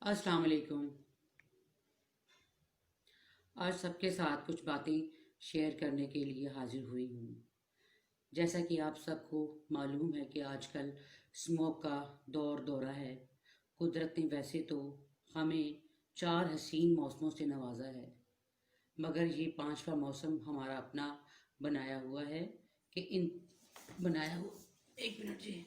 अस्सलाम वालेकुम। आज सबके साथ कुछ बातें शेयर करने के लिए हाजिर हुई हूँ। जैसा कि आप सबको मालूम है कि आजकल स्मोक का दौरा है। कुदरत ने वैसे तो हमें 4 हसीन मौसमों से नवाजा है, मगर ये पांचवा मौसम हमारा अपना बनाया हुआ है कि इन बनाया हुआ एक मिनट जी,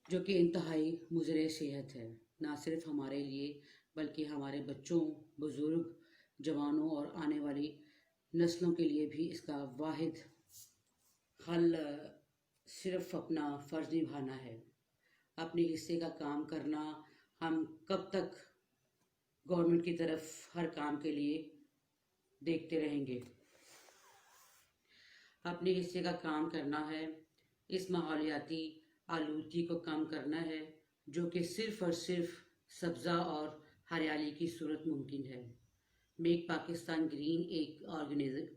जो कि इंतहाई मुज़र सेहत है, ना सिर्फ हमारे लिए बल्कि हमारे बच्चों, बुज़ुर्ग, जवानों और आने वाली नस्लों के लिए भी। इसका वाहिद हल सिर्फ अपना फ़र्ज़ निभाना है, अपने हिस्से का काम करना। हम कब तक गवर्नमेंट की तरफ हर काम के लिए देखते रहेंगे? अपने हिस्से का काम करना है, इस माहौलियाती आलूदगी को कम करना है, जो कि सिर्फ़ और सिर्फ सब्ज़ा और हरियाली की सूरत मुमकिन है। मेक पाकिस्तान ग्रीन एक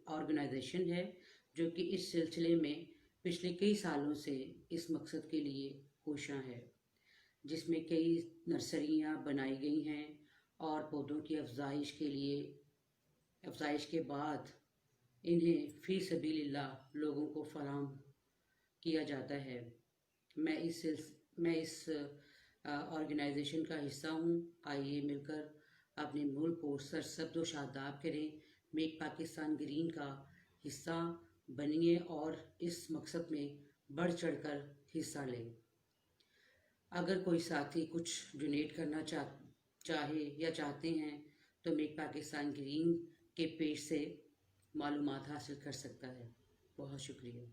ऑर्गेनाइजेशन है जो कि इस सिलसिले में पिछले कई सालों से इस मकसद के लिए कोशां है, जिसमें कई नर्सरियां बनाई गई हैं और पौधों की अफजाइश के बाद इन्हें फ़ी सबीलिल्लाह लोगों को फराहम किया जाता है। मैं इस ऑर्गेनाइजेशन का हिस्सा हूँ। आइए मिलकर अपने मुल्क को सरसब्ज़ व शादाब करें। मेक पाकिस्तान ग्रीन का हिस्सा बनिए और इस मकसद में बढ़ चढ़कर हिस्सा लें। अगर कोई साथी कुछ डोनेट करना चाहे या चाहते हैं तो मेक पाकिस्तान ग्रीन के पेज से मालूमात हासिल कर सकता है। बहुत शुक्रिया।